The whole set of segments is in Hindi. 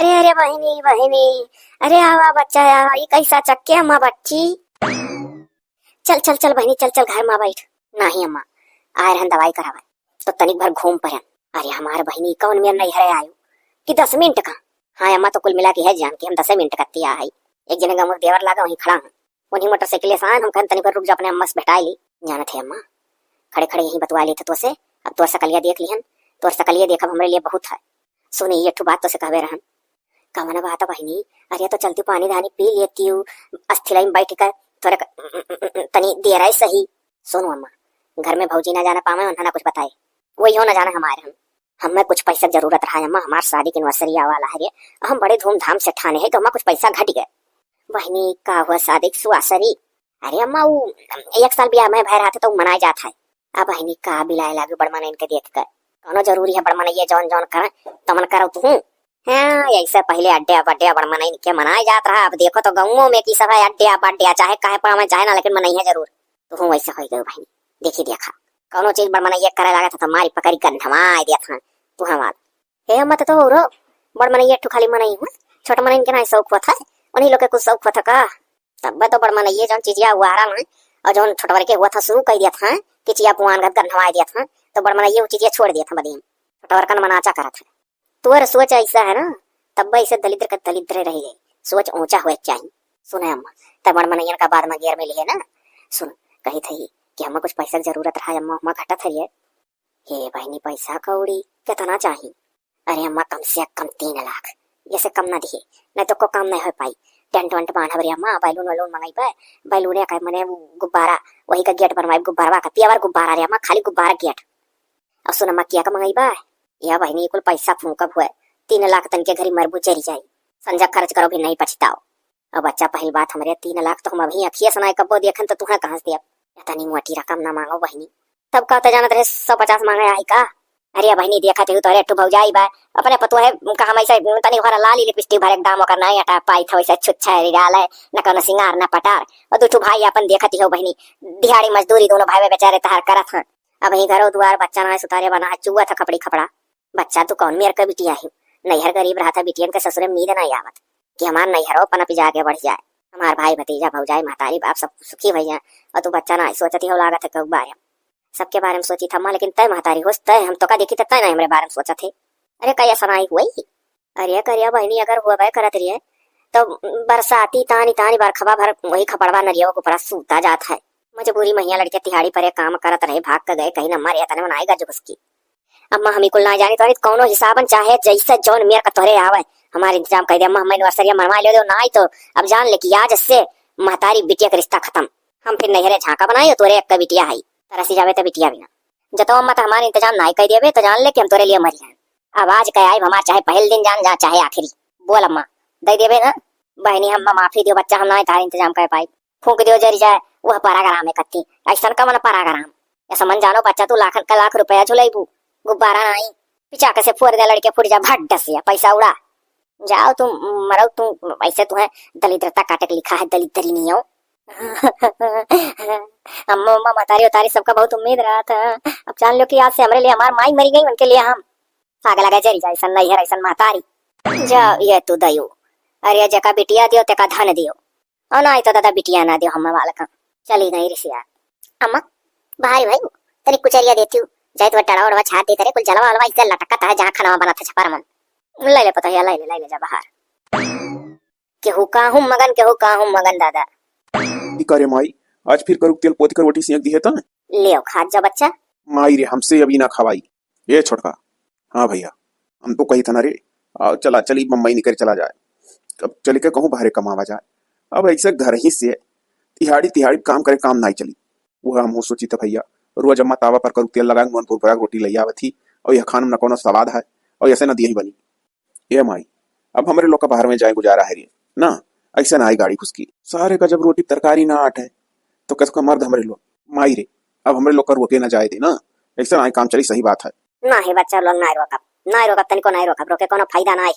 अरे अरे बहिनी बहिनी, अरे आवा बच्चा आवा, ये कैसा चक्के अम्मा बच्ची। चल चल चल बहिनी, चल चल घर में बैठ। नहीं अम्मा, आए रहन दवाई करावा तो तनिक भर घूम परन। अरे हमारे बहिनी कौन मेर नहीं हरे आयु कि 10 मिनट का। हाँ अम्मा, तो कुल मिला के है जान के हम 10 मिनट कत्ती आ है। एक जने का मुझ देवर लागा वहीं खड़ा हूँ, वहीं मोटरसाइकिल से हम कहन तनिक भर रुक जा, अपने अम्मा से बैठा ली। जाना थे अम्मा, खड़े खड़े यहीं बतवा लिए थे तो से। अब तोर सकलिया देख लिहन, तोर सकलिया देखब हमारे लिए बहुत है। सुनी ये ठू बात तो से कहवे रहन। कमना बात बहिनी, अरे तो चलती पानी धानी पी लेती हूँ, अस्थिलाई में बैठ कर थोड़ा तनी देर है सही। सुनो अम्मा, घर में भौजी ना जाना पावे, उन्हें ना कुछ बताए, वही हो ना जाना हमारे। हमें कुछ पैसा जरूरत रहा है अम्मा, हमारे शादी की एनिवर्सरी वाला है, हम बड़े धूमधाम से ठाने हैं तो हमारा कुछ पैसा घट गए। बहिनी का हुआ शादी की सुआसरी। अरे अम्मा वो 1 साल ब्याह में भय रहा था तो मनाया जाता है। अब बहिनी का बिलाए लागे बड़ मन इनके देख कर, कौनो जरूरी है बड़ मन ये जौन जौन कर तमन करो तू। हाँ ऐसे पहले अड्डे बड्डे बड़ मन इनके मनाया जाता रहा। अब देखो तो गाँवों में की सब है अड्डे बड्डे, चाहे कहे पावे चाहे ना, लेकिन मनाई है जरूर। तो वैसे हो गए बहिनी, देखी देखा कौनो चीज बड़ मन ये करे लगा था तो मारी पकड़ी गंधमाए दिया था तू हमारा। हे मत तो रो बड़ मन ये खाली मनाई हूँ, छोटा मन इनके ना शौक हुआ था, उन्हीं लोग के कुछ शौक हुआ था का। तब तो बड़ मन ये जौन चीजिया हुआ रहा ना, और जौन छोटा वर्ग के हुआ था शुरू कर दिया था कि चिया पुआन गंधमाए दिया था, तो बड़ मन ये चीजिया छोड़ दिया था बदी छोटा वर्ग का मनाचा करा था। तोर सोच ऐसा है ना, तब ऐसे दलिद्र का दलिद्र रह गए, सोच ऊंचा हुए चाहिए। सुने अम्मा, तब बड़ मनैयन का बाद में गेर में लिए ना। सुन कही थी कि हमें कुछ पैसा की जरूरत रहा अम्मा, हमें घटा था ये बहनी पैसा कौड़ी कितना चाहिए। अरे अम्मा कम से कम 3 लाख, जैसे कम ना दिए नहीं तो को काम नहीं हो पाई। टेंट वेंट बांधा बरी अम्मा, बैलून वैलून मंगाई पाए, बैलून का मने गुब्बारा वही का गेट बनवाई, गुब्बारा का पियावर गुब्बारा रे अम्मा, खाली गुब्बारा गेट। अब सुन अम्मा किया का मंगाई बा या बहनी कुल पैसा फूकब हुए 3 लाख तन के घरी मरबू चरी जाई, संजा खर्च करो भी नहीं पछताओ। अब बच्चा पहली बात हमारे 3 लाख तो हम अभी अखिए सुनाए कब्बो देखन तो तुम्हें कहां से दिया, इतनी मोटी रकम ना मांगो बहनी। तब कहते जाना तेरे 150 मांगे आई का। अरे बहनी देखा थे तो अरे टू भौजाई बा अपने पतो है का हम ऐसे तनी भरा लाली लिपस्टिक भरे दाम ओकर नहीं हटा पाई था, वैसे छुच्छा रिडाल है न कोनो सिंगार न पटार। और दू भाई अपन देखती हो बहनी दिहाड़ी मजदूरी दोनों भाई बेचारे तहार करत हैं। अब ही घरों द्वार बच्चा ना सुतारे बना चुआ था कपड़ी खपड़ा। बच्चा तू कौन मेर का बिटिया है, नैहर गरीब रहा था, बिटियन के ससुरे नींद नहीं आवत कि हमार नैहरों पन पी जाके बढ़ जाए, हमार भाई भतीजा भौजाई महतारी बाप सब सुखी भैया। और तू बच्चा ना सोचती हो लागत है कब बारे सबके बारे में सोची था, लेकिन तय महतारी हो तय हम तो का देखी तय ना हमारे बारे में सोचा थे। अरे कया सुनाई हुई। अरे करिया बहनी अगर हुआ भाई करत रही है तो बरसाती तानी तानी बरखबा भर वही खपड़वा नरिया को ऊपर सूता जाता है। मजबूरी महिया लड़के तिहाड़ी पर काम करत रहे, भाग कर गए कहीं न मर तने बनाएगा जो उसकी। अम्मा हमी कुल ना जानी तो कौनो हिसाबन चाहे जैसे जौन मेर का तोरे आवे हमारे इंतजाम कर दे अम्मा, हमें एनिवर्सरी मनवा ले दो ना ही तो अब जान ले कि आज से महतारी बिटिया का रिश्ता खत्म। हम फिर नहरे झांका बनाए तोरे एक का बिटिया है तरसी जावे तो बिटिया बिना जतो अम्मा तो हमारे इंतजाम ना कर देवे तो जान ले कि हम तोरे लिए मर जाए। अब आज कह आए हमार चाहे पहले दिन जान जा चाहे आखिरी, बोल अम्मा दे देवे ना। बहनी हम माफी दियो बच्चा, हम ना तारे इंतजाम कर पाई, फूक दियो जरी जाए वह पराग्राम है कत्ती ऐसा का मन पराग्राम या समझ जानो बच्चा तू लाख का लाख रुपया झुलाईबू गुब्बारा नहीं पिचा के से फोड़ दे लड़के फुट जा भट डसिया पैसा उड़ा जाओ तुम मरो तुम ऐसे तुम्हें दलिद्रता काटे के लिखा है, दलिद्री नहीं हो। अम्मा अम्मा मतारी उतारी सबका बहुत उम्मीद रहा था, अब जान लो कि आज से हमारे लिए हमारी माई मरी गई, उनके लिए हम आग लगा जरी जाए सन नहीं है ऐसा महतारी जा ये तू दयो। अरे जका बिटिया दियो तेका धन दियो और ना तो दादा बिटिया ना दियो हम वाला का चली नहीं रिसिया। अम्मा भाई भाई तेरी कुचरिया देती हूँ जाए तो टड़ा और छाट देते रे कुल जलवा वालवा इधर लटकता है जहाँ खाना बना था छपार मन ले ले पता है ले ले जा बाहर केहू का हूँ मगन दादा करे माई आज फिर करू तेल पोती कर रोटी सेक दी है ता ले खा जा बच्चा। माई रे हमसे अभी ना खवाई ये छोटका। हाँ भैया हम तो कही था ना रे चला चली मम्मी निकल चला जाए, अब चल के कहूँ बाहर कमावा जाए। अब ऐसे घर ही से तिहाड़ी तिहाड़ी काम करे काम नहीं चली, वो हम सोची था भैया रोज अम्मा तावा पर करू तेल लगा मन पूरा रोटी ले आवत थी और यह खान में न कोनो स्वाद है और ऐसे न दिया बनी। ये माई अब हमारे लोग का बाहर में जाए गुजारा है रे ना, ऐसा ना आई गाड़ी खुसकी सारे का जब रोटी तरकारी ना आट है तो कैसे का मर्द हमारे लोग माई रे अब हमारे लोग का रोके ना जाए थे ना, ऐसा ना काम चली। सही बात है ना है बच्चा लोग ना रोकब तनिको नहीं रोकब, रोके कोनो फायदा ना है,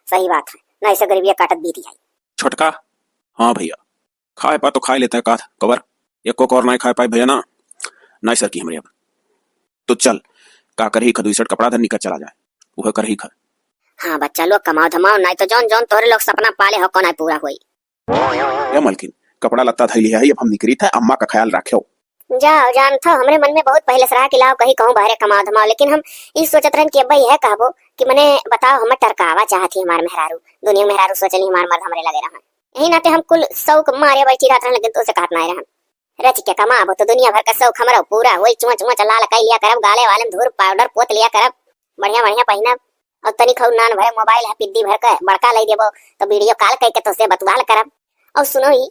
सही बात है ना, ऐसे गरीबी काटत बीती जाए। छोटका हाँ भैया खाए पा तो खाए लेता है का कवर एक को और नहीं खाए पाए भैया ना नहीं सर की हमारे अब तो चल का कर ही खदू शर्ट कपड़ा धर निकल चला जाए वह कर ही खा। हाँ बच्चा लोग कमाओ धमाओ, नहीं तो जौन जौन तोहरे लोग सपना पाले हो को नहीं पूरा हुई। ए मलकिन, कपड़ा लत्ता धैली है, अब हम निकली था, अम्मा का ख्याल रखो। जाओ जान था, हमरे मन में बहुत पहले से रहा कि लाओ कहीं कहूँ बाहरे कमाओ धमाओ, लेकिन हम इस सोचत रहन कि अब्बा यह कहबो कि मने बताओ हम टरकावा चाहती हमार मेहरारू, दुनिया मेहरारू सोचली हमार मर्द हमरे लगे रहा। यही नाते हम कुल शौक मारे बैठी रहत रहन, लेकिन तो से कहत नहीं रहन रच के कमाबो तो दुनिया भर का शौक हमरा पूरा होई, चुआ चुआ चला लकाई लिया करब, गाले वाले में धूर पाउडर पोत लिया करब, बढ़िया बढ़िया पहिनब, और तनी खौ नान भरे मोबाइल है पिद्दी भर के बड़का लाई देबो तो वीडियो कॉल करके तो से बतवाल करब। और सुनो ही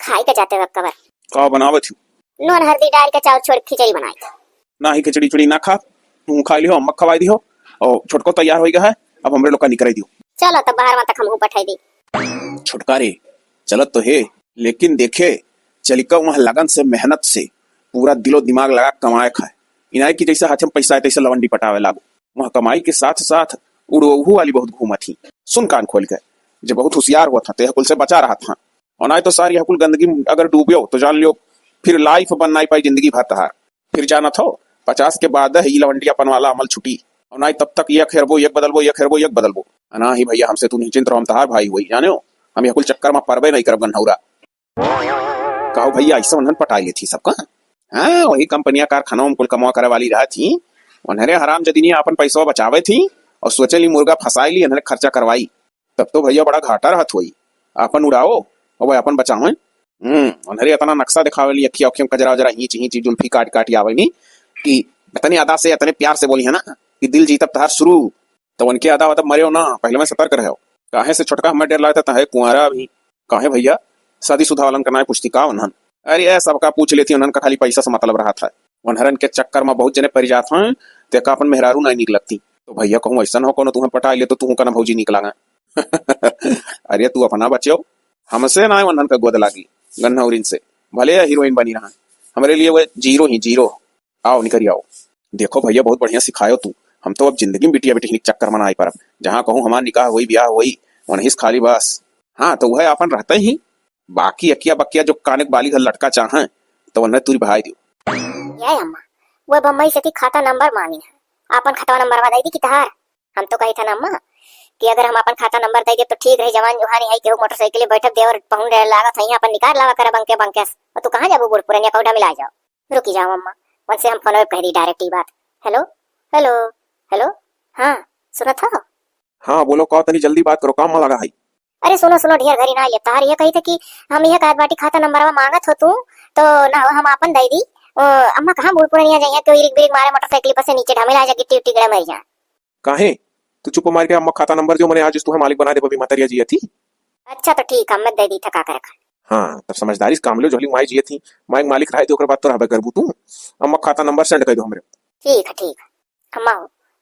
खाई के जाते वक्त कबर का बनावत हूँ? नून हल्दी डाल के चाउर छोड़ खिचड़ी बनाई था। ना ही खिचड़ी चुड़ी ना खा, तू खा लियो, अम्मा खवाई दियो, और छोटको तैयार हो गया है, अब हमरे लोग का निकल दियो। चलो तब बाहर वहां तक हम पठाई दी। छुटका रे चलत तो है, लेकिन देखे चलिका वहाँ लगन से मेहनत से पूरा दिलो दिमाग लगा कमाए खाए, इनाय की जैसा हाथ में पैसा है तैसे लवंडी पटावे लागो। वहाँ कमाई के साथ साथ उड़ोहू वाली बहुत घूमत थी, सुन कान खोल के, जो बहुत होशियार हुआ था ते हकुल से बचा रहा था, और ना तो सारी हकुल गंदगी अगर डूबियो तो जान लियो फिर लाइफ बन नहीं पाई जिंदगी भर तहार। फिर जाना था 50 के बाद ही लवंडी अपन वाला अमल छुटी, और ना तब तक ये खेरबो एक बदलबो, ये खेरबो एक बदलबो। ना ही भैया हमसे तू निश्चिंत रहो, हम तहार भाई हुई जाने हो, हम हकुल चक्कर में परबे नहीं करब गन्हौरा। कहो भैया ऐसा उन्हन पटाई ली थी सबका, हाँ वही कंपनियां कारखाना में कुल कमा करे वाली रहा थी, उन्हें हराम जदीनी अपन पैसा बचावे थी और सोचे ली मुर्गा फंसाई ली, उन्हें खर्चा करवाई, तब तो भैया बड़ा घाटा रहत हुई। अपन उड़ाओ और वह अपन बचावे, उन्हें इतना नक्शा दिखावे ली, अखिया अखियों कजरा वजरा हिंच हिंच जुल्फी काट काट आवे नी कि इतनी अदा से इतने प्यार से बोली है ना कि दिल जीतब तहार शुरू, तो उनके अदा वतब मरे हो ना, पहले में सतर्क रहो। काहे से छोटका हमें डर लगता है कुंवारा भी, काहे भैया शादीशुदा वालन करना है पुस्तिका उन्हन, अरे सबका पूछ लेती उन्हन का खाली पैसा से मतलब रहा था, उन्हरन के चक्कर में बहुत जने पड़ जात हैं, तेका अपन मेहरारू नहीं निकलती, तो भैया कहूँ ऐसा हो को तुम्हें पटा ले तो तू कहना भौजी निकला। अरे तू अपना बच्चो, हमसे ना उन्हन का गोद लागी गन्हौरिन से, भले हीरोइन बनी रहा, हमारे लिए वो जीरो ही जीरो। आओ निकल आओ, देखो भैया बहुत बढ़िया सिखायो तू, हम तो अब जिंदगी में बिटिया बिटिया चक्कर में ना आई पर, जहाँ कहूँ हमारा निकाह हुई ब्याह हुई वहीं खाली बस। हाँ तो वह अपन रहते ही, बाकी अकिया बकिया जो कानक बाली घर लटका चाहे तो उन्हें तुरी भाई दियो। ये अम्मा वो बम्बई से खाता नंबर मांगी है, अपन खाता नंबर बता दी कि तहार, हम तो कही था ना अम्मा कि अगर हम अपन खाता नंबर दे दे तो ठीक रही, जवान जुहानी है केहू मोटरसाइकिल बैठक दे और पहुंच लागत है अपन निकाल लावा करे बंके बंकेस, और तू कहां जाबू बुढ़पुर ने कौडा मिला जाओ। रुकी जाओ अम्मा, वन से हम फोन पे कह दी डायरेक्ट ही बात। हेलो हेलो हेलो, हाँ सुना था? हाँ बोलो, कहो तनी जल्दी बात करो, काम में लगा है। अरे सुनो सुनो ढेर घरी ना, ये तार ये कही थे कि हम यह कहत बाटी खाता नंबर मांगत हो तू तो ना हम अपन दे दी। अम्मा कहां बुढ़पुर नहीं जाइए, कोई रिक बिरिक मारे मोटरसाइकिल पर से नीचे ढमेला जा गिट्टी उट्टी गड़े मर जा। काहे तू चुप मार के अम्मा खाता नंबर जो मैंने आज तुम्हें मालिक बना दे बबी मातरिया जी थी। अच्छा तो ठीक है, मैं दे दी था का करे। हाँ तब समझदारी से काम लो, जोली माई जी थी, माइक मालिक रहे तो ओकर बात तो रहबे करबू तू, अम्मा खाता नंबर सेंड कर दो हमरे। ठीक है अम्मा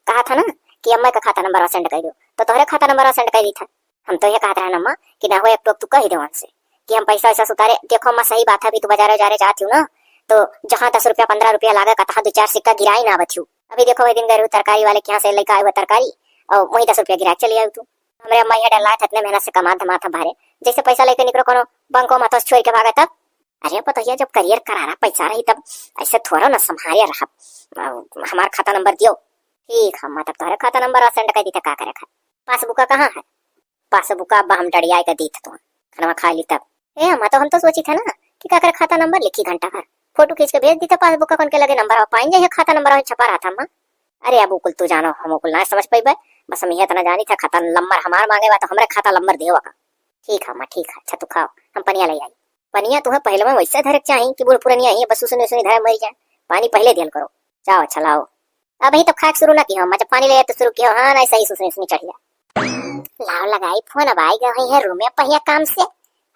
कहा था ना कि अम्मा का खाता नंबर सेंड कर दो, तो तोहरे खाता नंबर सेंड कर दी था। हम तो ये कहते रहे अम्मा कि ना हो एक टोक तू कह दो हमसे कि हम पैसा वैसा उतारे। देखो अम्मा सही बात है, अभी तू बाजार जा चाहती हूँ ना, तो जहाँ 10 रुपया 15 रुपया लागे कहा 2-4 सिक्का गिराई ना बथू। अभी देखो वही दिन गए तरकारी वाले के यहाँ से लेकर आए हुआ तरकारी और वही 10 रुपया गिरा चली आई तू। हमारे अम्मा ये डर इतने मेहनत से कमा धमा था भारे, जैसे पैसा लेकर निकलो कोनो बंको माता छोड़ के भागा तब। अरे पता जब करियर करारा पैसा रही तब ऐसे थोड़ा ना संभालिए रहा, हमारा खाता नंबर दियो। ठीक है अम्मा, तब तुम्हारे खाता नंबर सेंड कर दी था का करे। पासबुक कहाँ है? पासबुक अब हम डरिया का दी था खाना खा ली तब। ए अम्मा तो हम तो सोची था ना कि का करे खाता नंबर लिखी घंटा भर फोटो खींच के भेज दी था पासबुक का, कौन के लगे नंबर पाइन जाए खाता नंबर छपा रहा था अम्मा। अरे अब कुल तू जानो हम कुल ना समझ पाई, बस हम यह तना जानी था खाता नंबर हमार मांगे बा तो हमरे खाता नंबर देवा का। ठीक है अम्मा ठीक है, अच्छा तू खाओ, हम पनिया ले आई। पनिया तुम्हें पहले में वैसे धरक चाहिए कि बुढ़ पुरनिया ही बस सुने सुनी धरे मर जाए, पानी पहले दियल करो। जाओ अच्छा लाओ, अब ही तो खाक शुरू ना किया, जब पानी ले तो शुरू किया। हाँ ना सही सुसनी सुनी चढ़ गया। लाओ लगाई फोन, अब आई गई है रूम में पहिया काम से।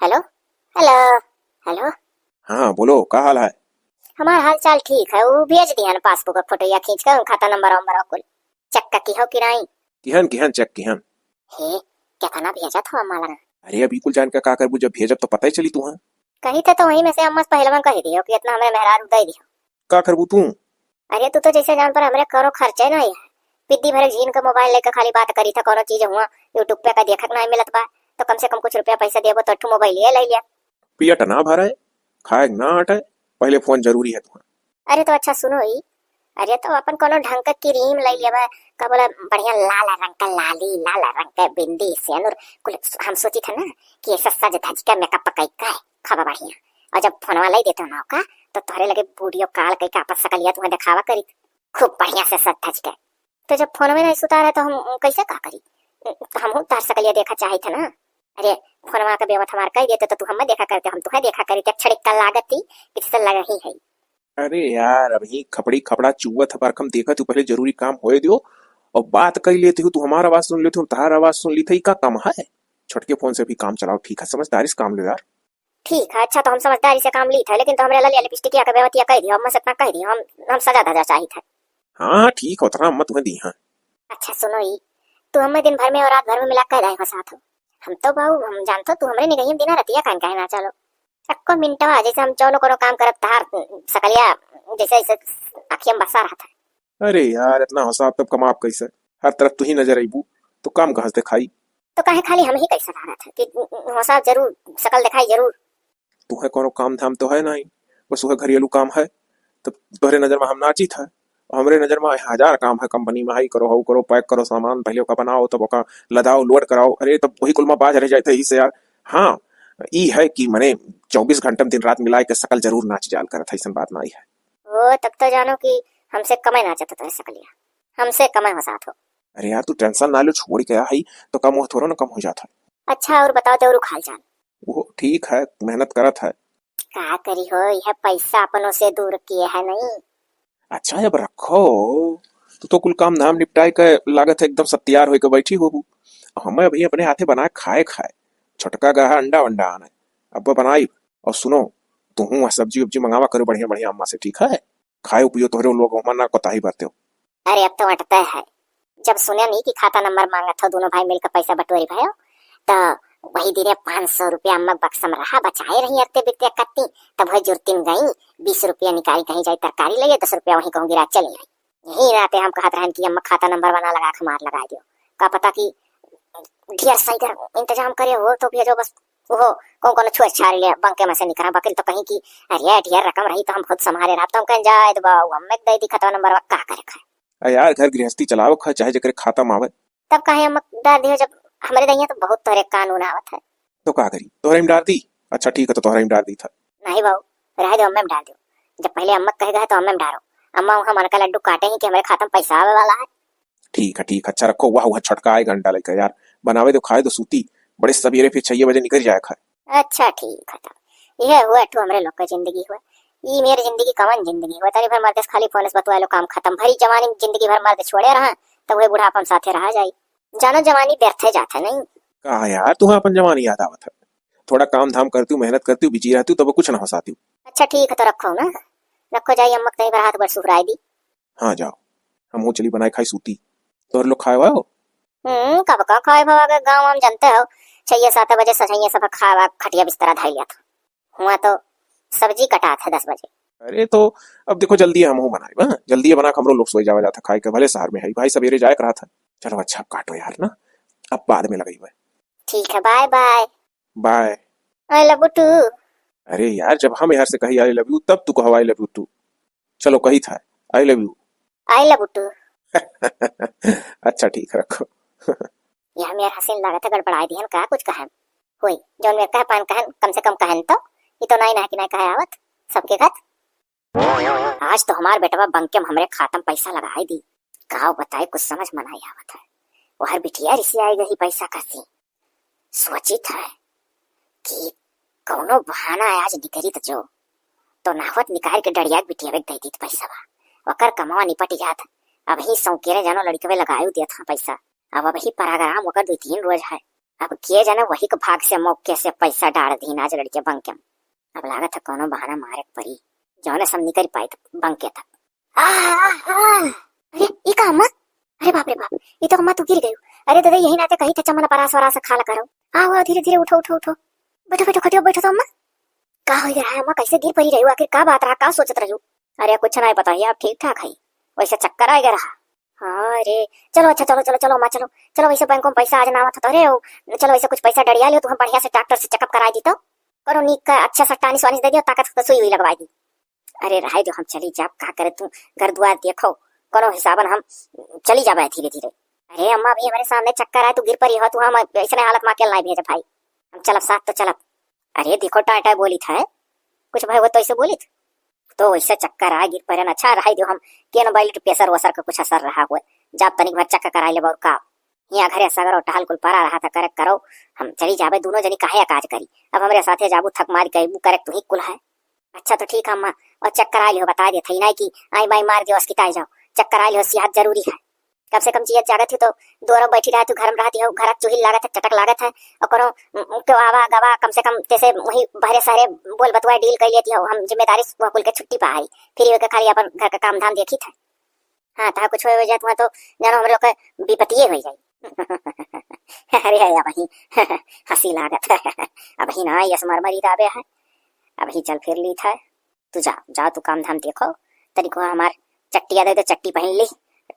हेलो हेलो हेलो, हाँ बोलो का हाल है? हमारा हाल चाल ठीक है, वो भेज दिया ना पासबुक का फोटो या खींच कर खाता नंबर वंबर कुल चक्का की हो कि नहीं। किहन किहन चेक किहन हे क्या था ना भेजा था अम्मा लगा। अरे अभी कुल जान का करबू, जब भेजब तो पता ही चली तू। हाँ कही थे तो वही में से अम्मा पहले में कही दियो कि इतना हमें मेहरार उदय दियो का करबू तू। अरे तू तो जैसे जान पर हमरे करो खर्चे नहीं है, पिद्दी भर जीन का मोबाइल लेकर खाली बात करी था, कोनो चीज हुआ यूट्यूब पे का देखक नहीं मिलत बा तो कम से कम कुछ रुपया पैसा देबो तो ठू मोबाइल ले लिया। पियट ना भरा है, खाए ना हटे, पहले फोन जरूरी है तू। अरे तो अच्छा सुनो ही, अरे तो अपन कोनो ढंग का क्रीम ले लेबा, का बोला बढ़िया लाल रंग का लाली, लाल रंग का बिंदी सेनुर कुल। हम सोची था ना कि ऐसा सज धज का मेकअप पकाई का है खबा बढ़िया। और जब फोनवा लाई देते ना का तो तोहरे लगे वीडियो कॉल कई का आपस सकलिया तुम्हें दिखावा करी खूब बढ़िया से सज धज के। तो जब फोन में नहीं सुतार है तो हम कैसे का करी? हम तार सकलिया देखा चाहे था ना। अरे फोनवा का बेवत हमार कह देते तो तू हमें देखा करते, हम तुम्हें देखा करी, छड़िक का लागत थी किससे लगा ही है। अरे यार अभी खपड़ी खपड़ा चुवत है पर देखा तू पहले जरूरी काम होए दियो और बात कर लेती हूँ। तू हमारा आवाज सुन लेती हूँ, तार आवाज सुन ली थी का कम है। छटके फोन से भी काम चलाओ, ठीक है? समझदारी से काम लो यार। ठीक है अच्छा, तो हम समझदारी से काम ली था, लेकिन तो हमरे ललिया लिपस्टिक या के बेवतिया कह दियो, हम से इतना कह दियो, हम सजा धजा चाहिए था। हाँ ठीक हो, उतना मत तुम्हें दी। हाँ अच्छा सुनो ई, तू हमें दिन भर में और रात भर में मिला कर रहे हो साथ हो। हम तो बाबू हम जानतो तू हमरे निगही में दिना रतिया कान काहे ना चलो सक्को मिनटवा जैसे हम चौनो कोनो काम करत तार सकलिया जैसे जैसे आखियम बसा रहा था। अरे यार इतना हिसाब तब कमा आप कैसे? हर तरफ तू ही नजर आईबू तो काम कहाँ से दिखाई? तो काहे खाली हम ही कैसे रहा था कि होसा जरूर शकल दिखाई जरूर। तू है कोनो काम धाम तो है नहीं, बस वह घरेलू काम है। तब तोहरे नजर में हम नाची था, और हमरे नजर में हजार काम है। कंपनी में हाई करो, हाउ करो, पैक करो सामान, पहले ओका बनाओ, तब ओका लदाओ, लोड कराओ। अरे तब वही कुल में बाज रह जाते इसे यार। हाँ ई है कि मने 24 घंटे में दिन रात मिलाए के सकल जरूर नाच जाल करत है, ऐसा बात नहीं है। वो तब तो जानो कि हमसे कमाई ना चाहता तो सकलिया हमसे कमाई हो साथ हो। अरे यार तू टेंशन ना लो, छोड़ के है तो कम हो थोड़ा ना कम हो जाता है। अच्छा और बताओ देवरू खाल जान वो ठीक है, मेहनत करत है। का करी हो, यह पैसा अपनों से दूर किए है नहीं। अच्छा अब रखो, तू तो कुल काम धाम निपटाए के लागत है एकदम सत्यार होके बैठी हो। हमें अभी अपने हाथे बनाए खाए खाए छोटका गहा अंडा वंडा आना अब बनाई। और सुनो तू सब्जी उब्जी मंगावा करो बढ़िया बढ़िया अम्मा से, ठीक है? खाए पियो तोहरे लोग ना कोताही बरते हो। अरे अब तो अटता है, जब सुने नहीं कि खाता नंबर मांगा था दोनों भाई मिलकर पैसा बटोरी भयो तो वही दिन 500 रुपया अम्मा बक्सम रहा बचाए रही अत्ते बित्ते कत्ती। तब वही जुर्तिन गई 20 रुपया निकाली कहीं जाई तरकारी ले 10 रुपया वहीं कहूँ गिरा चली आई। यही राते हम कहत रहन कि अम्मा खाता नंबर बना लगा के मार लगा दियो, का पता कि ढेर सही कर इंतजाम करे हो तो भी जो बस वो कौन छुआ छाड़ ले बंके में से निकला बकरी तो कहीं की अरे ढेर रकम रही तो हम खुद संभाले रहा तो हम कहीं जाए तो बाऊ हमें दे दी खाता नंबर का करे खाए। यार घर गृहस्थी चलाओ खा चाहे जकरे खाता मावे। तब कहे अम्मा डाल दियो, जब हमारे दहिया तो बहुत तोरे कानून आवत है। तो का करी, तोहरे में डाल दी? अच्छा ठीक है, तो तोहरे में डाल दी था। नहीं बाबू रह दो, अम्मे में डाल दो। जब पहले अम्मा कहेगा तो अम्मे में डालो, अम्मा वहाँ मन का लड्डू काटे ही कि हमारे खाता में पैसा आवे वाला है। ठीक है ठीक है, अच्छा रखो। वाह छटका आए घंटा लेकर यार, बनावे तो खाए तो सूती बड़े सवेरे फिर 6 बजे निकल जाए खाए। अच्छा ठीक है, तब यह हुआ तो हमारे लोग का जिंदगी हुआ। ये मेरी जिंदगी कवन जिंदगी हुआ, तारी भर मर्द खाली फोन से बतवा लो काम खत्म। भरी जवानी में जिंदगी भर मर्द छोड़े रहा तो वही बुढ़ापन साथे रहा जाई। जानो जवानी व्यर्थ जाता नहीं। कहा यार तुम्हें अपन जवानी याद आवत है? थोड़ा काम धाम करती हूँ, मेहनत करती हूँ, बिजी रहती हूँ, तब कुछ ना हंसाती हूँ। अच्छा ठीक है तो रखो ना, रखो जाइए अम्मा कहीं पर हाथ बढ़ सुखराई दी। हाँ जाओ, हम वो चली बनाए खाई सूती। तो लोग खाए हुआ हो? कब का खाए भवा के गाँव हम जानते हो 6-7 बजे सजाइए सब खावा खटिया बिस्तरा धाई लिया था। हुआ तो सब्जी कटा था 10 बजे। अरे तो अब देखो जल्दी हम बनाए, हाँ जल्दी बना हमरो लोग सोई जावा जाता खाए के, भले शहर में है भाई सवेरे जाए रहा था। चलो अच्छा काटो यार ना, अब बाद में लगाई हुआ। ठीक है bye bye. Bye. I love you too. अरे यार जब हम यार से कही आई लव यू तब तू कहो आई लव यू टू। चलो कही था I love you. I love you too. अच्छा ठीक है रखो। यह मेरा हसीन लागत है गड़बड़ाई दिहन का कुछ कहन होई जोन में कह पान कहन कम से कम कहन तो ये तो नहीं ना कि नहीं कहे आवत सबके घर। आज तो हमार बेटवा बंके में हमरे खातम पैसा लगाई दी, कहा बताए कुछ समझ में नहीं आवत है। वह बिटिया रिसी आई गई पैसा कसी सोची था कि कौनो बहाना आज निकली तो नाहवत निकाल के डरिया बिटिया दे दी पैसा वकर कमावा निपट जात। अब ही सौकेरे जानो लड़के लगायू दिया था पैसा, अब ही पराग्राम वकर 2-3 रोज है। अब किए जाने वही के भाग से मौके से पैसा डाल दी आज लड़के बंके में। अब लागत है कोनो बहाना मारे पड़ी जो ने सब निकल पाए बंके तक। अरे ये का अम्मा, अरे बाप रे बाप ये तो अम्मा तू गिर गई। अरे दादा यही नाते कही था चमन परास वरास खा ला करो। आओ धीरे धीरे उठो उठो उठो, बैठो बैठो खटियो बैठो तो अम्मा। का हो रहा है अम्मा, कैसे गिर पड़ी रही हो, आखिर का बात रहा, का सोचत रही हो? अरे कुछ नहीं बताइए आप ठीक ठाक है, वैसे चक्कर आ गया रहा। हाँ अरे चलो अच्छा चलो चलो चलो अम्मा चलो चलो, वैसे बैंकों में पैसा आज ना था तो अरे चलो वैसे कुछ पैसा डरिया लियो, तुम्हें बढ़िया से डॉक्टर से चेकअप कराई दी तो करो नीक का अच्छा सा टानिस वानिस दे दियो, ताकत सुई हुई लगवाई दी। अरे रहे जो हम चली जाब, का करे तू घर दुआर देखो कोनो हिसाबन हम चली जाबे धीरे धीरे। अरे अम्मा भी हमारे सामने चक्कर आए, तू गिर पड़ी हो, तू हम ऐसे हालत में अकेला नहीं भेजे भाई, हम चलब साथ तो चलब। अरे देखो टाटा बोली था कुछ भाई वो तो ऐसे बोली थी तो वैसे चक्कर आ गिर पड़े। अच्छा रहा जो हम के न बैल प्रेशर वसर का कुछ असर रहा हुआ, जब तनिक भर चक्कर कराई ले और का यहाँ घरे सगर टहल कुल परा रहा था करे करो हम चली जाबे दोनों जनी काहे काज करी, अब हमारे साथे जाबू थक मार के करे तू ही कुल है। अच्छा तो ठीक है अम्मा, और चक्कर आ लियो बता दे थी ना कि आई बाई मार दियो अस्किताई जाओ, चक्कर आ लियो सेहत जरूरी है। कम से कम चीज जागत थी तो दोनों बैठी रहा तू घर में रहती हो, घर चूहिल लागत है चटक लागत है और करो तो आवा गवा कम से कम जैसे वही बहरे सारे बोल बतवा डील कर लेती हो, हम जिम्मेदारी कुल के छुट्टी पा आई फिर वे खाली अपन घर का काम धाम देखी था। हाँ ता कुछ हो जाए तो जानो हम लोग के विपत्तिये हो जाए। अरे है वही हंसी लागत है अब ही ना यस मरमरी दाबे है, अब ही चल फिर ली था। तू जा जाओ तू काम धाम देखो, तनिको हमार चट्टिया दे दो चट्टी पहन ली,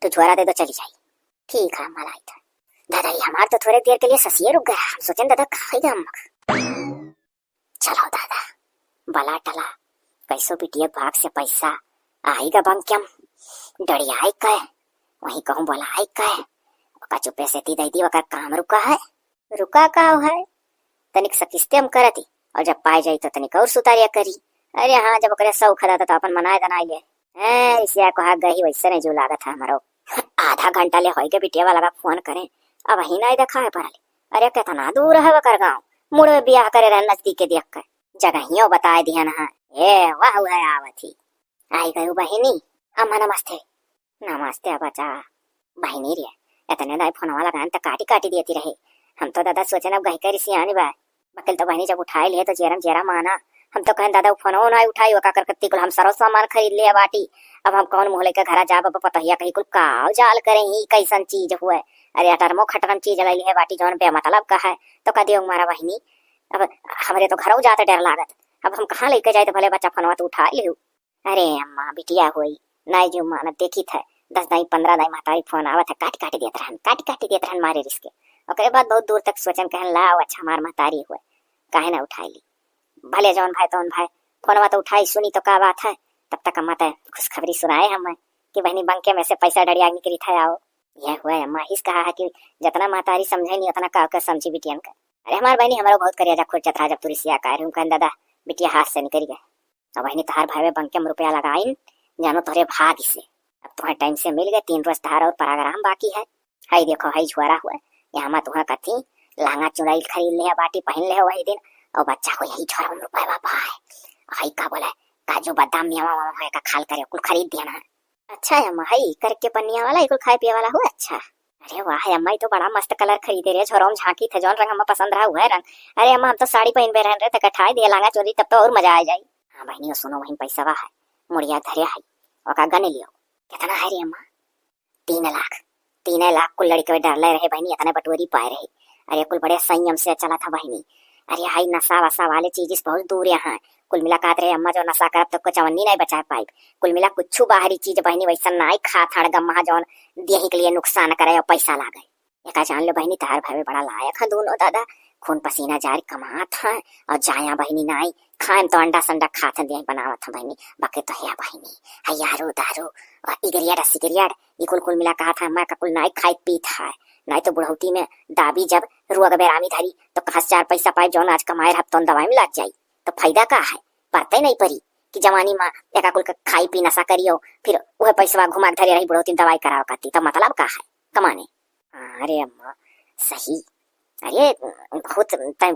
तू झोरा दे दो चली जाई। ठीक है मलाई था दादा, ये हमार तो थोड़े देर के लिए ससिए रुक गया, हम सोचें दादा खाएगा हम। चलो दादा बला टला कैसो बिटिया भाग से पैसा आएगा बंक्यम डड़ियाई का वही कहूँ बोलाई का कचु पैसे दी दी वकर काम रुका है, रुका का है तनिक सकिस्ते हम करती और जब पाए जाई तो तनिक और सुतारिया करी। अरे हाँ जब ओकरे सौ खदा तो अपन मनाए दनाई ले इसिया को गई वैसे नहीं जो लागत है हमारो आधा घंटा ले होई के बिटिया वाला का फोन करें अब ही नहीं देखा है पड़े। अरे कितना दूर है वकर गाँव, मुड़ में ब्याह करे रहे नजदीक के देख कर जगहियों बताए दिया ना। ए वाह है आवती आई गई बहिनी अम्मा नमस्ते। नमस्ते बचा बहिनी रे इतने दाई फोन वाला गान तक काटी काटी देती रहे, हम तो दादा सोचे ना गही कर सियानी बा बकल तो बहनी जब उठाए लिए तो जेरम जेरा माना, हम तो कहें दादा फोन ना उठाई का करकत्ती कुल हम सरो सामान खरीद लिया बाटी, अब हम कौन मुँह लेकर घर जा पतहिया कहीं कुल काव जाल करें ही कैसन चीज हुए। अरे अटरमो खटरम चीज लाई है बाटी जौन बेमतलब का है तो कह दियो मारा बहिनी, अब हमारे तो घरों जाते डर लागत, अब हम कहाँ लेके जाए तो भले बच्चा फोनवा तो उठा लियो। अरे अम्मा बिटिया हुई नहीं जो मानत देखी था 10 दाई 15 दाई महतारी फोन आवत है काट देते रहन मारे रिश्ते ओकरे बाद बहुत दूर तक सोचन कहन लाओ अच्छा मार महतारी हुए काहे ना उठाई ली, भले जौन भाई तौन भाई फोनवा तो उठाई सुनी तो का बात है। तब तक अम्मा तो खुशखबरी सुनाए हमें कि बहनी बंके में से पैसा डरिया निकली था आओ यह हुआ अम्मा हिस कहा है कि जितना महतारी समझे नहीं उतना का समझी बिटियन का। अरे हमार बहनी हमारा बहुत करिया जा खुद चतरा जब तुरिसिया का हूँ कहन दादा बिटिया हाथ से निकल गए तो बहनी तहार भाई बंके में रुपया लगाइन जानो तोरे भाग से अब तुम्हें टाइम से मिल गए 3 रोज तहार और पराग्राम बाकी है। हाई देखो हाई झुआरा हुआ यहाँ मत तुम्हें कथी लहंगा चुड़ैल खरीद ले बाटी पहन ले वही दिन और बच्चा को यही छोरा रुपया बाबा है हाई का बोला काजू बादाम मेवा है का खाल करे कुल खरीद दिया ना। अच्छा है अम्मा हाई करके पन्निया वाला कुल खाए पिए वाला हुआ अच्छा। अरे वाह अम्मा तो बड़ा मस्त कलर खरीदे रे छोरों झांकी थे जौन रंग हमें पसंद रहा हुआ रंग। अरे अम्मा हम तो साड़ी पहन पे रहे थे कठाई दिया लहंगा चोरी तब तो और मजा आ जाये। हाँ बहनी सुनो वही पैसा है मुड़िया धरे है और का गने लियो कितना है रे अम्मा 3 लाख कुल लड़के डर ले रहे बहनी इतने बटोरी पाए रहे। अरे कुल बड़े संयम से चला था बहनी। अरे हाई नशा वशा वाले चीज बहुत दूर यहाँ कुल मिला कात रहे अम्मा जो नशा करब तो कुछ चवन्नी नहीं बचा पाई कुल मिला कुछ बाहरी चीज बहनी वैसा नहीं खा थाड़ गम्मा जौन देही के लिए नुकसान करे और पैसा लागे एक जान लो बहनी तार भाई बड़ा लायक है दोनों दादा खून पसीना जारी कमात है और जाया बहनी नाई खाएम तो अंडा संडा खात दे बनावत है बहनी बाकी तो है बहनी है यारो दारू और इगरियाड सिगरियाड ये कुल मिला कहा था मैं कुल नाई खाई पीत है नहीं तो बुढ़ौती में दाबी जब रुआ बेरामी धरी तो कहा 4 पैसा पाए जौन आज कमाए हफ्तों दवाई में लग जाई तो फायदा का है पड़ते नहीं पड़ी कि जवानी में एक कुल खाई पी नशा करियो फिर वह पैसा घुमा धरी रही बुढ़ौती दवाई कराव करती तो मतलब का है कमाने। अरे अम्मा सही अरे बहुत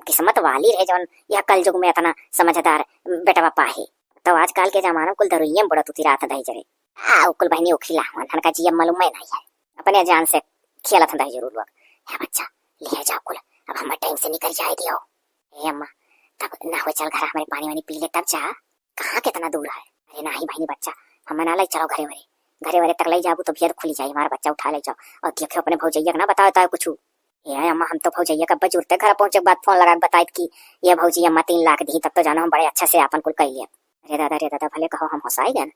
किस्मत वाली रहे जौन यह कल युग में इतना समझदार बेटा बापा है तो आजकल के जमाना कुल दरुइये बड़ा तुती रात दही जरे कुल बहनी उखिला हन का जी मालूम नहीं है अपने जान से खेला था जरूर लोग है बच्चा ले जाओ कुल अब हमारे टाइम से निकल जाए दियो। ए अम्मा तब ना हो चल घर हमारे पानी वानी पी ले तब जा कहाँ कितना दूर है। अरे नहीं बहनी बच्चा हम ना ले चलो घरे वरे तक ले जाबू तो फिर खुली जाए हमारा बच्चा उठा ले जाओ और देखो अपने भौजैया ना बताओ कुछ ये अम्मा हम तो भौजैया कब जुड़ते घर पहुंचे बाद फोन लगा बताई कि ये भौजी अम्मा 3 लाख दी तब तो जानो हम बड़े अच्छा से अपन कुल कर लिया। अरे दादा भले कहो हम हंसाई गए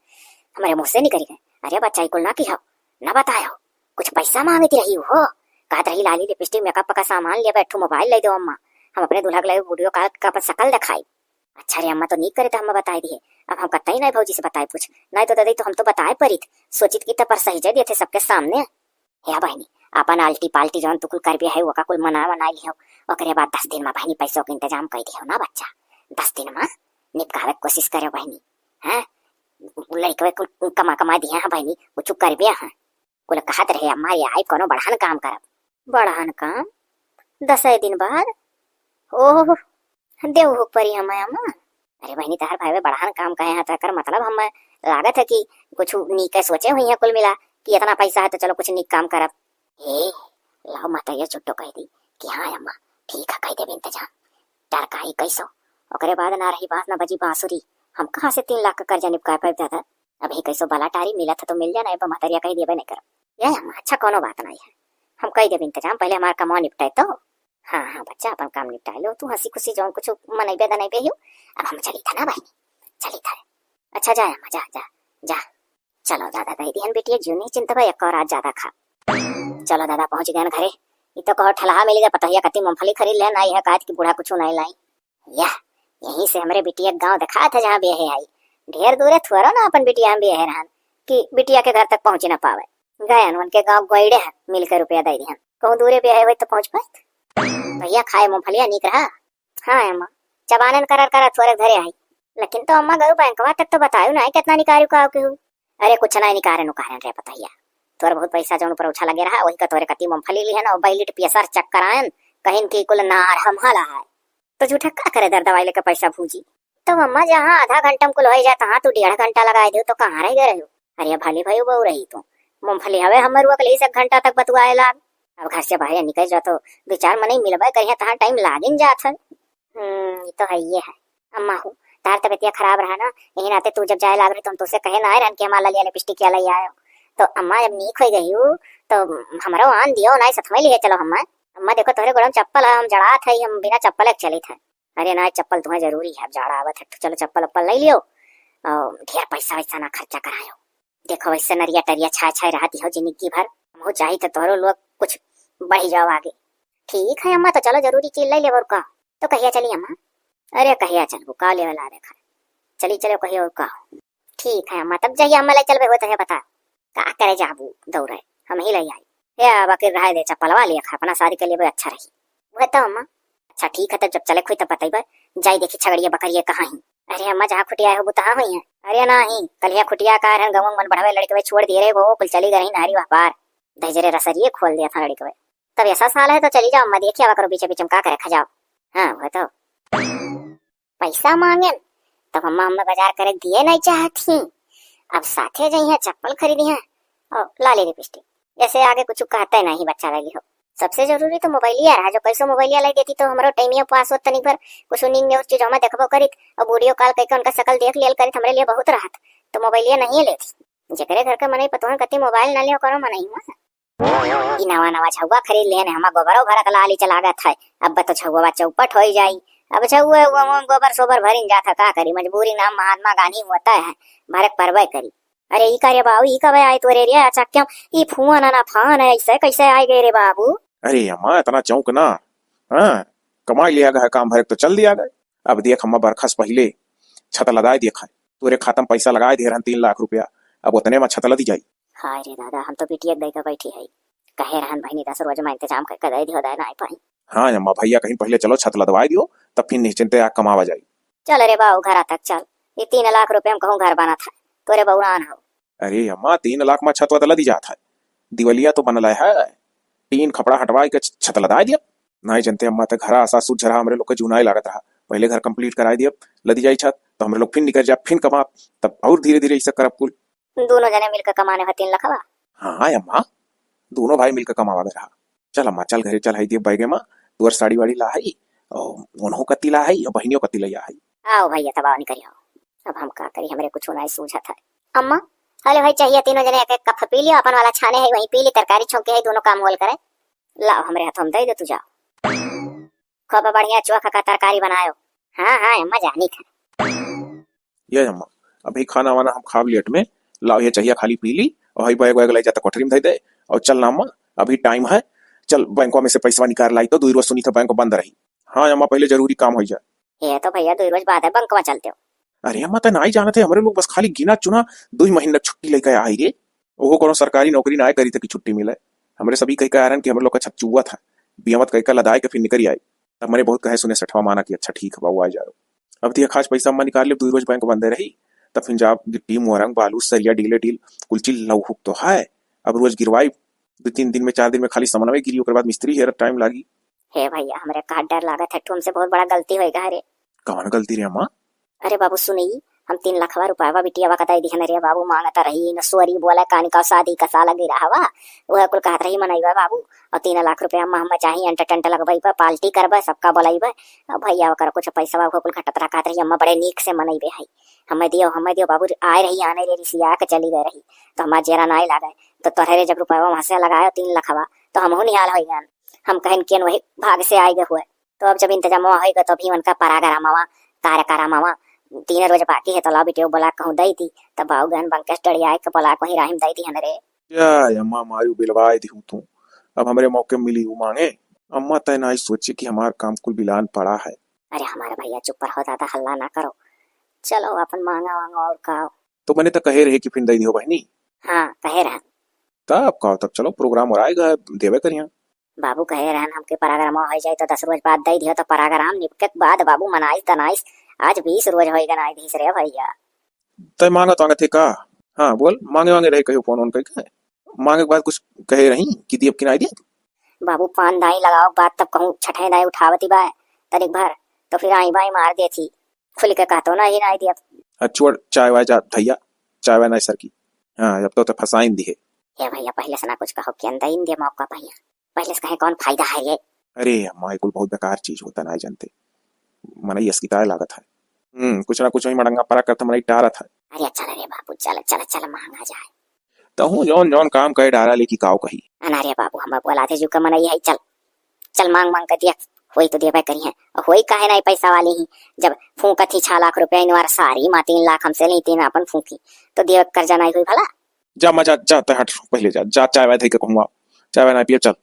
हमारे मुँह से निकल गए। अरे बच्चा कुल ना की हो ना बतायो कुछ पैसा मांगती रही हो कहत रही लाली लिपस्टिक मेकअप का सामान ले बैठो मोबाइल ले दो अम्मा हम अपने दूल्हा के लिए वीडियो कॉल का शकल दिखाई अच्छा रे अम्मा तो नहीं करे तो हम बताए दिए। अब हम कतई नहीं भौजी से बताए पूछ, नहीं तो दादी तो हम तो बताए परित सोचित की पर सही दिए थे सबके सामने। हे बहनी अपन आल्टी पाल्टी जौन तुकुल कर भी है वो का कुल मना मना लियो, ओकरे बाद 10 दिन में बहनी पैसों के इंतजाम कर दियो ना बच्चा। 10 दिन में निपकावे के कोशिश करे बहनी। हैं लड़के कुल कमा कमा दिया है बहनी, वो चुप कर बिया है। कुल कहत रहे अम्मा ये आई कोनो बढ़ान काम करब। बढ़ान काम 10 दिन बाद ओह देव हो परी हमें अम्मा। अरे बहनी तहर भाई बढ़ान काम कहे हैं कर मतलब हम लागत है कि कुछ नीके सोचे हुई है कुल मिला कि इतना पैसा है तो चलो कुछ नीक काम करब। हे लाओ माता ये छुट्टो कह दी कि हाँ अम्मा ठीक है कह देब इंतजाम। डर का ही कैसो ओकरे बाद ना रही बात ना बजी बांसुरी। हम कहाँ से 3 लाख का कर्जा निपटा पाए दादा। अभी कैसो बला टारी मिला था तो मिल जाना है महतरिया कह देबे नहीं कर। ये अम्मा अच्छा कोनो बात नहीं है, हम कह देब इंतजाम पहले हमारा कमाओ निपटाए तो। हाँ हाँ बच्चा अपन काम निपटा लो तू हंसी खुशी जो कुछ मनैबे दनैबे हो। अब हम चली था ना बहनी चली था। अच्छा जा अम्मा जा जा जा। चलो दादा कह दिहन बेटी जीव नहीं चिंता भाई एक और आज ज्यादा खा। चलो दादा पहुंच गए घरे। ये तो कहो ठलहा मिल गया पतहिया कति मूंगफली खरीद लेना आई है काज की बूढ़ा कुछ नहीं लाई। या यहीं से हमारे बिटिया गांव दिखा था जहाँ बेहे आई। ढेर दूर थोड़ा ना अपन बिटिया हम बेहे रहन कि बिटिया के घर तक पहुंच ना पावे। गए उनके गाँव गोइडे है मिलकर रुपया दे दिहन कहूँ दूरे बेहे हुए तो पहुंच पाए। भैया खाए मूंगफलिया निक रहा। हाँ अम्मा चबानन कर थोड़े घरे आई लेकिन तो अम्मा गयो बैंकवा तक तो बतायो ना कितना निकारियो का के। अरे कुछ नहीं निकारे नुकारे रे पतैया तोर बहुत पैसा जो ऊपर उछा लगे रहा वही का तोरे कति मूंगफली ली है ना 2 लीटर पियसर चक करायन कहीं की कुल नार हम हाला है तो झूठा का करे दर दवाई लेकर पैसा भूजी। तो अम्मा जहाँ आधा घंटा में कुल हो जाता हाँ तू 1.5 घंटा लगा दे तो कहाँ रह गए रहो। अरे भली भाई बहु रही तू मूंगफली हवे हमर रुआ के 1 घंटा तक बतुआए लाग। अब घर से बाहर निकल जा तो विचार मन मिलबे कहीं तहाँ टाइम लागिन जात है। ये तो है ये है अम्मा हो तार तबियत खराब रहा ना यही नाते तू जब जाए लाग रही तुम तुझसे कहे ना रन के हमारा लिया लिपस्टिक क्या ले आयो तो अम्मा जब नीक हो गई हूँ तो हमारा आन दियो ना सतमे लिए चलो अम्मा। अम्मा देखो तोहरे गोड़म चप्पल है हम जड़ा थे हम बिना चप्पल के चली थे। अरे ना चप्पल तुम्हें जरूरी है जाड़ा आवत है तो चलो चप्पल उप्पल ले लियो और ढेर पैसा वैसा ना खर्चा करायो। देखो वैसे नरिया टरिया छाय छाय रहती हो जिंदगी भर हो चाहिए तो तोहरो लोग कुछ बढ़ी जाओ आगे। ठीक है अम्मा तो चलो जरूरी चीज ले ले और का तो कहिया चली अम्मा। अरे कहिया चल का ले वाला देखा चली चलो कहियो और का। ठीक है अम्मा तब जाइए अम्मा ले चल हो तो है बता का करे जाबू दौड़े हम ही ले आई या बाकी रह दे चप्पलवा लिया खा अपना शादी के लिए अच्छा रही वो तो अम्मा। अच्छा ठीक है तब जब चले खुई तब बताइए जाई देखी छगड़िया बकरिया कहाँ ही। अरे अम्मा जहाँ खुटिया है वो तहाँ हुई है। अरे नहीं कलिया खुटिया का गाँव मन बढ़ावे लड़के छोड़ दिए रे वो कुल चली गई नारी व्यापार दहजरे रसरिये खोल दिया था लड़के। तब ऐसा साल है तो चली जाओ अम्मा देखिए करो पीछे पीछे का करे खा जाओ। हाँ वो तो पैसा मांगे तब अम्मा अम्मा बाजार करे दिए नहीं चाहती अब साथे जाई है चप्पल खरीदी है और लाली लिपस्टिक ऐसे आगे कुछ कहते नहीं बच्चा लगी हो। सबसे जरूरी तो मोबाइलिया रहा जो कैसे मोबाइलिया लाई देती तो हमारो टाइमिया पास होत नहीं पर कुछ न्यूज न्यूज चीजों में देखबो करित और वीडियो कॉल करके उनका शकल देख लियल करित हमरे लिए बहुत राहत तो मोबाइलिया नहीं लेती जेकरे घर के मने पतो है कति मोबाइल ना लियो करो मने हुआ ई नवा नवा छुआ खरीद लेने हमा गोबरो भरत लाली चलागत है अब तो छुआ चौपट हो जाई। अब छुआ गोबर सोबर भरिन जाता का करी मजबूरी नाम महात्मा गांधी होता है भरक परवाय करी। अरे ई करे बाबू ई कब आए तोरे रे अच्छा क्यों ई फुआ ना फान है ऐसे कैसे आए गए रे बाबू। अरे अम्मा इतना चौंक ना। हाँ कमा लिया गया काम भरक तो चल दिया गए। अब देख अम्मा बरखस पहले छत लगाए दिया खाए तोरे खाता में पैसा लगाए दे 3 लाख रुपया अब उतने में छत लदी जाई। हाय रे दादा हम तो बिटिया दे के बैठी है कहे रहन भाई नहीं 10 रोज में इंतजाम करके दे दियो दे ना पाई। हाँ अम्मा भैया कहीं पहले चलो छत लदवाई दियो तब फिर निश्चिंते आ कमावा जाई। चल अरे बाबू घर तक चल ये 3 लाख रुपए में कहूँ घर बना था तोरे बउरान हो। अरे अम्मा 3 लाख में छत लदी जाता है दिवलिया तो बनल है 3 खपड़ा हटवाई के छत लदा दिया नहीं जनते अम्मा तो घर आसा सूझ रहा हमरे लोग के जुनाई लागत रहा पहले घर कंप्लीट कराई दिया लदी जाई छत तो हमरे लोग फिर निकल जा फिर कमा तब और धीरे धीरे ऐसा करब कुल दोनों जने मिलकर कमाने है 3 लाख। हाँ अम्मा दोनों भाई मिलकर कमावा रहा। चल अम्मा चल घरे चल है दिए बैगे माँ तुअर साड़ी वाड़ी ला है और उन्हों कत्ती ला है और बहनियों कत्ती लिया है। आओ भैया तबाव नहीं करियो अब हम का करी हमरे कुछ नहीं सूझा था। अम्मा हेलो भाई चाहिए तीनों जने एक एक कप पी लियो अपन वाला छाने है वहीं पी ली तरकारी छौंके है दोनों काम होल करे लाओ हमरे हाथ में दे दे तू जाओ खूब बढ़िया चोखा का तरकारी बनायो। हाँ हाँ अम्मा जानी था ये अम्मा अभी खाना वाना हम खा लेट में लाओ ये चाहिए खाली पी ली और भाई बैग वैग ले जाता कोठरी में दे और चल ना अम्मा अभी टाइम है चल बैंकों में से पैसा निकाल लाई तो 2 रोज सुनी तो बैंक बंद रही। हाँ अम्मा पहले जरूरी काम हो जाए। ये तो भैया 2 रोज बाद है बंकवा चलते हो। अरे अम्मा तो नहीं जानते हमरे लोग बस खाली गिना चुना 2 महीने छुट्टी लेकर आई रे। ओहो कोनो सरकारी नौकरी ना करी थी कि छुट्टी मिले। हमरे सभी कही का आरन कि हम लोग का छुआ था बियामत कही का लदाई के फिर निकल आई। तब मैंने बहुत कहे सुने सठवा माना कि अच्छा ठीक है बाबू आ जाओ। अब दिया खास पैसा अम्मा निकाल ले 2 रोज बैंक बंदे रही। तब फिर जाब गिट्टी मोरंग बालू सरिया डीले डील कुल चीज लौहुक तो है। अब रोज गिरवाई 2-3 दिन में 4 दिन में खाली समन्वय गिरी ओकर बाद मिस्त्री हेर टाइम लागी। हे भैया हमरे का डर लागत है तुमसे बहुत बड़ा गलती होएगा। अरे कौन गलती रे अम्मा? अरे बाबू सुनई हम 3 लाख रुपया बिटिया कताई दिहन रे बाबू मांगता रही न सोरी बोला कान का शादी कसा लगी रहा वह कुल कहत रही मनईबा बाबू और 3 लाख रुपया हम चाहिए अंट टंट लगबई पार्टी करबे सबका बोलईबे। भैया कर कुछ पैसा बाबू कुल खटत रखा रही अम्मा बड़े नीक से मनईबे है। हमें दियो बाबू आए रही आने रे रिसिया के चली गए रही तो हमारा जेरा नहीं लागे तो तोहरे जब रुपया वहां से लगायो 3 लाख तो हम निहाल हो गए। हम कहन के वही भाग से आए गए हुए तो अब जब इंतजाम होगा तो भी उनका परागरा मामा कार्य करा मामा 3 रोज बाकी है तो ला बेटे बोला कहूँ दई थी तब बाऊ गहन बंकेश डड़िया के बोला कहीं राहिम दई थी हनरे। क्या अम्मा मारू बिलवाए दी तू अब हमारे मौके मिली हूँ मांगे। अम्मा तय ना सोचे कि हमारा काम कुल बिलान पड़ा है। अरे हमारे भैया चुप पर हो जाता हल्ला ना करो चलो अपन मांगा वांगा और खाओ। तो मैंने तो कहे रहे कि फिर दई दियो बहनी। हाँ कहे रहन तब कहो तब चलो प्रोग्राम और आएगा देवे करिया। बाबू कहे रहन हमके परागराम हो जाए तो 10 रोज बाद दई दियो तो परागराम निपके बाद बाबू मनाइस तनाइस आज 20 रोज होएगा ना दीस रे भैया। तय मांगा तो थे का? हाँ बोल मांगे वांगे रहे कहो फोन कही मांगे के बाद कुछ कहे रही कि दियब किनाई दिया। बाबू 5 दाई लगाओ बात तब कहूँ छठे दाई उठावती बाय तनिक भर तो फिर आई बाई मार दे थी खुल के कहतो ना ही नहीं दिया। अच्छा चाय वाय जा भैया चाय वाय नहीं सर की। हाँ जब तो फसाइन दी है। ये भैया पहले से ना कुछ कहो कि अंदर इन दे मौका भैया पहले से कहे कौन फायदा है ये। अरे अम्मा कुल बहुत बेकार चीज होता ना जानते मन यसकी ताय लागत है। कुछ ना कुछ वही मड़ंगा परा करता मन टारत है। अरे अच्छा रे बाबू चल चल चल महंगा जाए तो हूँ जौन जौन काम कहे डारा लेकी काव कही। अनारे बाबू हम बोला थे जो कमन है चल चल मांग मांग कर दिया होई तो देवे करी है होई काहे नहीं पैसा वाली ही जब फूंक थी 6 लाख रुपया इनवार सारी माँ 3 लाख हमसे नहीं 3 अपन फूंकी तो देव कर्जा नहीं हुई भला। जा मजा जा हट पहले जा जा चाय वाय थे के कहूँ चाय वाय ना पिए चल।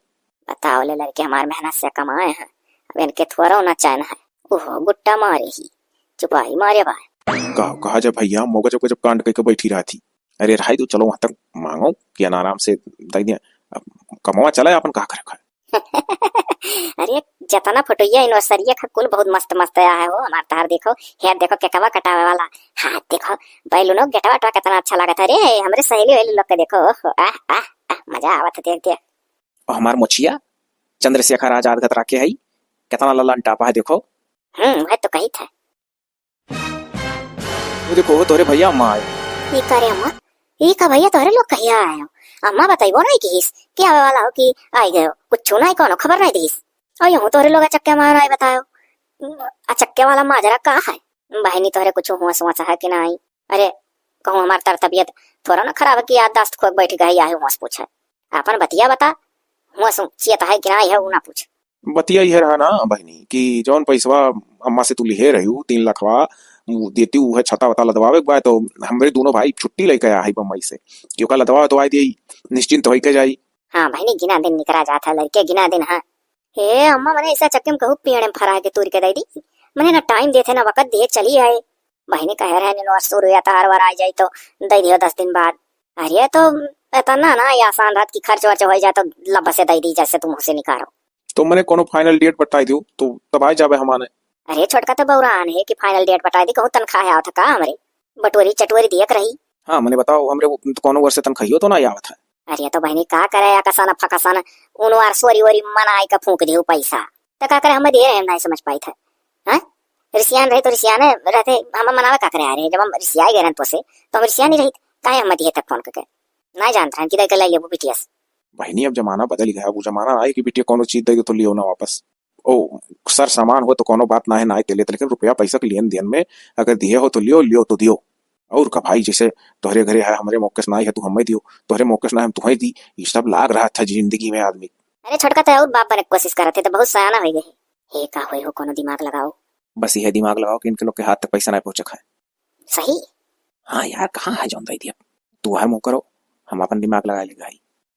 बताओ ले लड़के हमारे मेहनत से कमाए हैं अब इनके थोड़ा ना चैन है ओहो गुट्टा मारे ही चुपाई मारे भाई। कहा जब भैया मौका जब कांड करके बैठी रही थी। अरे रहाई तो चलो वहां तक मांगो कि आराम से दे दिया कमावा चला अपन कहा कर अरे जतना फोटोया इनवर्सरी का कुल बहुत मस्त मस्त आया है वो हमार तार देखो हेयर देखो केकवा कटावे वाला हाथ देखो बैलूनो गेटवा टवा कितना अच्छा लगा था रे हमरे सहेली वाली लोग के देखो आ मजा आवत देख देख। हमार मोचिया चंद्रशेखर आजाद का के है कितना ललन टापा है देखो। वह तो कही था देखो तोरे भैया अम्मा आए ये करे अम्मा ये का भैया तोरे लोग कहिया आए हो अम्मा बताइबो नहीं किस क्या आवे वाला हो कि आई गयो कुछ नहीं कोनो खबर नहीं दिस और यूं तोरे लोग चक्के मार आई बताओ चक्के वाला माजरा का है बहनी तोरे कुछ हुआ सुआ है कि नहीं। अरे कहूँ हमार तर तबियत थोड़ा ना खराब है कि याददाश्त खोक बैठ गई है हुआ पूछे अपन बतिया बता हुआ चियत है कि नहीं है वो ना पूछ। बतिया ये रहा ना बहनी कि जौन पैसवा अम्मा से तू लिहे रही 3 लाखवा देती है छता वता लदवावे के बाद तो हमरे दोनों भाई छुट्टी लेके आया है बम्बई से क्योंकि लदवा तो आई दी निश्चिंत होई के जाई। हाँ बहनी गिना दिन निकला जाता है लड़के गिना दिन है हे अम्मा मने ऐसा चक्के में कहूँ पेड़ में फरा के तूर के दे दी मैंने ना टाइम देते ना वक्त दे चली आए बहनी कह रहे हैं शुरू या तार वार आ जाए तो दे दियो 10 दिन बाद। अरे तो इतना ना आसान रात की खर्च वर्च हो जाए तो लब से दे दी जैसे तुम उसे निकालो तो मैंने कोनो फाइनल डेट बताई दियो तो तब आ जावे हमारे। अरे छोटका तो बौरान है कि फाइनल डेट बता दी कहूँ तनख्वाह आवत का हमरे बटोरी चटोरी दियक रही। हाँ मैंने बताओ हमरे कोनो वर्ष से तनख्वाह तो ना आवत है। अरे तो बहनी का करे या कसाना फकासाना उनवार सोरी वोरी मनाई का फूंक दियो पैसा तो का करे हम दे रहे नहीं समझ पाई था। हाँ रिसियान रहे तो रिसियाने रहते हम मनावे का करे अरे जब हम रिसिया गए तो से तो हम रिसिया नहीं रही काहे हम दिए तक फोन करके नहीं जानते हैं किधर के लिए वो बीटीएस। बहनी अब जमाना बदल गया वो जमाना आए कि बेटिया कोनो चीज दे तो लियो ना वापस ओ सर सामान हो तो कोनो बात ना है ना ते लेते लेकिन रुपया पैसा के लेन देन में अगर दिए हो तो लियो तो दियो और का भाई जैसे तोहरे घरे है हमारे मौके से ना है तू हमें दियो तोहरे मौके से ना हम तुम्हें दी ये सब लाग रहा था जिंदगी में आदमी। अरे छोटका तो और बाप बने कोशिश करते तो बहुत सयाना हो गए हे का होई हो कोनो दिमाग लगाओ बस ये दिमाग लगाओ कि इनके लोग के हाथ तक पैसा ना पहुंचक है। सही हाँ यार कहाँ है जौन दे दिया तू है मुँह करो हम अपन दिमाग लगा लेगा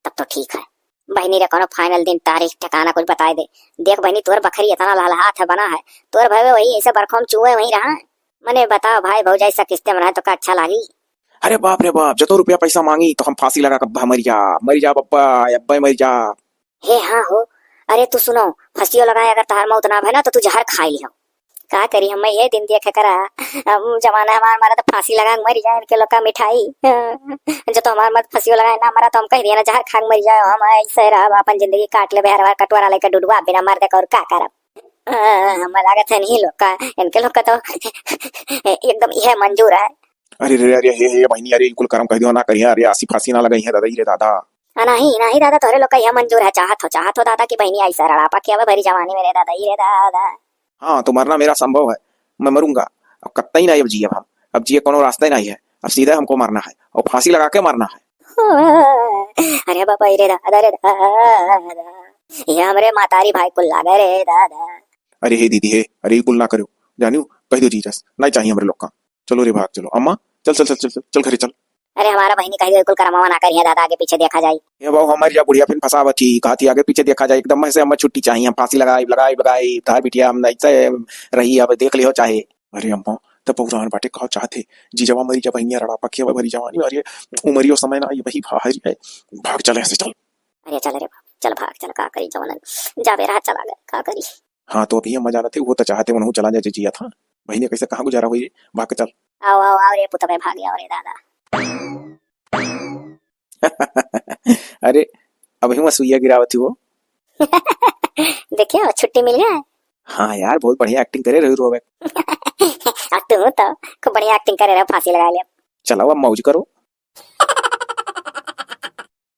तब तो ठीक है बहनी रे कोनो फाइनल दिन तारीख ठिकाना कुछ बताए दे। देख बहनी तोर बकरी इतना लाल हाथ है बना है, तोर भवे वही ऐसे बरखों में चूहे वही रहा है। मने बताओ भाई भौजाई सा किस्ते बनाए तो का अच्छा लागी। अरे बाप रे बाप, जतो रुपया पैसा मांगी तो हम फांसी लगा कब्बा मर जा बप्पा, अब्बा मर जा। हे हाँ हो। अरे तू सुनो, फंसियो लगाए अगर तहार मौत ना भय ना तो तू जहर खाई लियो। का करी हम ये दिन देखे करा, जमाना हमार मारा तो फांसी लगा के मर जाए, इनके लोग का मिठाई जो तो हमार मत फंसियो लगाए ना मरा तो हम कह दिया ना जहर खा के मर जाए। हम ऐसे रह अपन जिंदगी काट ले बेहरवा कटवारा लेकर डुडवा बिना मार दे और का करब। हम लागत है नहीं लोग का, इनके लोग का तो एकदम यह मंजूर है। अरे रे अरे हे बहनी, अरे कुल करम कह दियो ना करिया, अरे आसी फांसी ना लगाई है दादा रे दादा। नहीं दादा, तोरे लोग का यह मंजूर है। चाहत हो दादा की बहनी ऐसा रड़ापा किया भरी जवानी में रे दादा ही रे दादा। हाँ तो मरना मेरा संभव है, मैं मरूंगा अब कत्ता ही नहीं। अब जिए हम, अब जिए कोनो रास्ता ही नहीं है, अब सीधा हमको मरना है और फांसी लगा के मरना है। अरे बाबा रे दादा रे दादा, ये हमरे मातारी भाई कुल लागे रे दादा। अरे हे दीदी हे, अरे ये कुल ना करो जानियो, कह दो जीजस नहीं चाहिए हमारे लोग का। चलो रे भाग चलो, अम्मा चल चल चल चल चल, चल घरे चल। अरे हमारा बहनी कही कुल करमावा ना करिए दादा, आगे पीछे देखा जाए। ये बहु हमारी जा बुढ़िया फिर फंसा बची, कहती आगे पीछे देखा जाए, एकदम से हमें छुट्टी चाहिए, हम फांसी लगाई लगाई लगाई तार बिटिया हम ऐसे रही, अब देख लियो चाहे। अरे अम्मा तब पुरान बाटे कहो चाहते जी जवा मरी जब बहनिया रड़ा पखिया भरी जवानी अरे उमरियो समय ना ये वही भाई है, भाग चले ऐसे चल। अरे चल रे चल भाग चल, का करी जवान जावे रहा चला गया का करी। हाँ तो अभी हम जाना थे, वो तो चाहते उन्होंने चला जाए जिया था, बहनी कैसे कहाँ गुजारा हुई, भाग के चल। आओ आओ आओ रे पुतबे भाग गया रे दादा। अरे अभी मैं सुइया गिरावत थी वो। देखियो छुट्टी मिल गया। हाँ यार बहुत बढ़िया एक्टिंग करे रही रो। तू तो खूब बढ़िया एक्टिंग करे रहे, फांसी लगा लिया। चलाओ अब मौज करो।